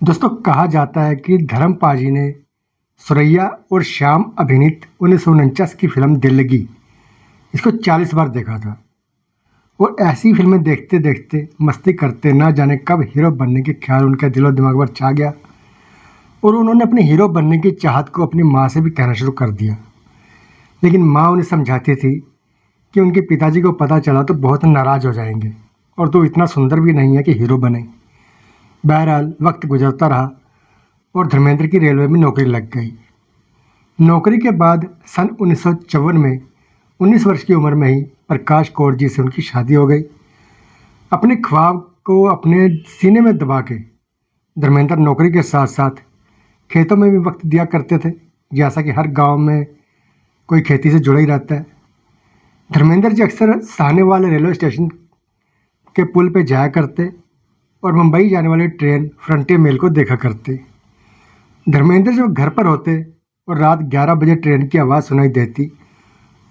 दोस्तों कहा जाता है कि धर्म पाजी ने सुरैया और श्याम अभिनीत 1949 की फिल्म दिल लगी इसको 40 बार देखा था। और ऐसी फिल्में देखते देखते मस्ती करते ना जाने कब हीरो बनने के ख्याल उनके दिलो दिमाग पर छा गया और उन्होंने अपने हीरो बनने की चाहत को अपनी माँ से भी कहना शुरू कर दिया। लेकिन माँ उन्हें समझाती थी कि उनके पिताजी को पता चला तो बहुत नाराज़ हो जाएंगे और तो इतना सुंदर भी नहीं है कि हीरो बने। बहरहाल वक्त गुजरता रहा और धर्मेंद्र की रेलवे में नौकरी लग गई। नौकरी के बाद सन 1954 में 19 वर्ष की उम्र में ही प्रकाश कौर जी से उनकी शादी हो गई। अपने ख्वाब को अपने सीने में दबा के धर्मेंद्र नौकरी के साथ साथ खेतों में भी वक्त दिया करते थे, जैसा कि हर गांव में कोई खेती से जुड़ा ही रहता है। धर्मेंद्र जी अक्सर साहने वाले रेलवे स्टेशन के पुल पे जाया करते और मुंबई जाने वाली ट्रेन फ्रंटियर मेल को देखा करते। धर्मेंद्र जब घर पर होते और रात 11 बजे ट्रेन की आवाज़ सुनाई देती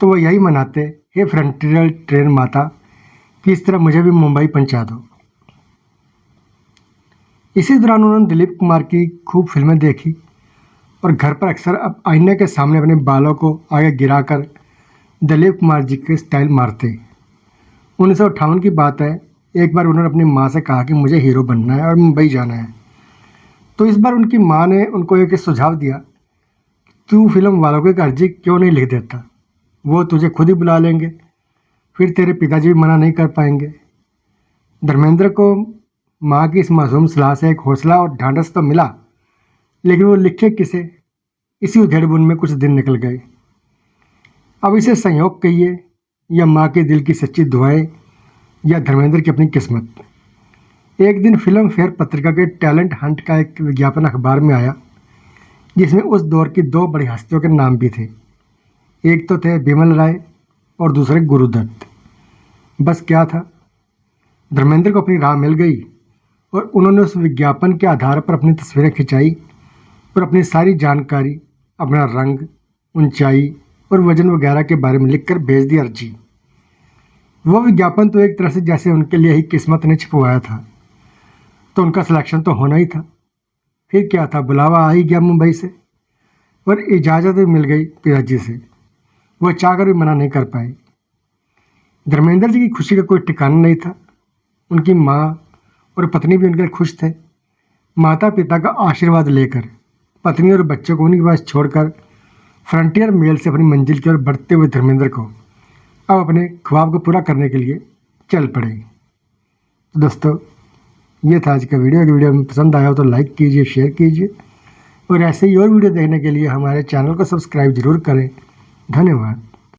तो वो यही मनाते, हे फ्रंटियर ट्रेन माता, कि इस तरह मुझे भी मुंबई पहुंचा दो। इसी दौरान उन्होंने दिलीप कुमार की खूब फिल्में देखी और घर पर अक्सर अब आईने के सामने अपने बालों को आगे गिराकर दिलीप कुमार जी के स्टाइल मारते। 1958 की बात है, एक बार उन्होंने अपनी माँ से कहा कि मुझे हीरो बनना है और मुंबई जाना है। तो इस बार उनकी माँ ने उनको एक सुझाव दिया, तू फिल्म वालों को एक अर्जी क्यों नहीं लिख देता, वो तुझे खुद ही बुला लेंगे, फिर तेरे पिताजी भी मना नहीं कर पाएंगे। धर्मेंद्र को माँ की इस मासूम सलाह से एक हौसला और ढांढस तो मिला, लेकिन वो लिखे किसे, इसी उधेड़बुन में कुछ दिन निकल गए। अब इसे संयोग कहिए या माँ के दिल की सच्ची दुआएं या धर्मेंद्र की अपनी किस्मत। एक दिन फिल्म फेयर पत्रिका के टैलेंट हंट का एक विज्ञापन अखबार में आया, जिसमें उस दौर की दो बड़ी हस्तियों के नाम भी थे। एक तो थे बिमल राय और दूसरे गुरुदत्त। बस क्या था, धर्मेंद्र को अपनी राह मिल गई और उन्होंने उस विज्ञापन के आधार पर अपनी तस्वीरें खिंचाई और अपनी सारी जानकारी, अपना रंग, ऊंचाई और वजन वगैरह के बारे में लिखकर भेज दी अर्जी। वो विज्ञापन तो एक तरह से जैसे उनके लिए ही किस्मत ने छिपवाया था, तो उनका सिलेक्शन तो होना ही था। फिर क्या था, बुलावा आ ही गया मुंबई से और इजाज़त भी मिल गई पिताजी से। वह चाहकर भी मना नहीं कर पाए। धर्मेंद्र जी की खुशी का कोई ठिकाना नहीं था। उनकी माँ और पत्नी भी उनके खुश थे। माता पिता का आशीर्वाद लेकर पत्नी और बच्चों को उन्हीं के पास छोड़कर फ्रंटियर मेल से अपनी मंजिल की ओर बढ़ते हुए धर्मेंद्र को अब अपने ख्वाब को पूरा करने के लिए चल पड़े। तो दोस्तों, ये था आज का वीडियो। अगर वीडियो में पसंद आया हो तो लाइक कीजिए, शेयर कीजिए और ऐसे ही और वीडियो देखने के लिए हमारे चैनल को सब्सक्राइब जरूर करें। धन्यवाद।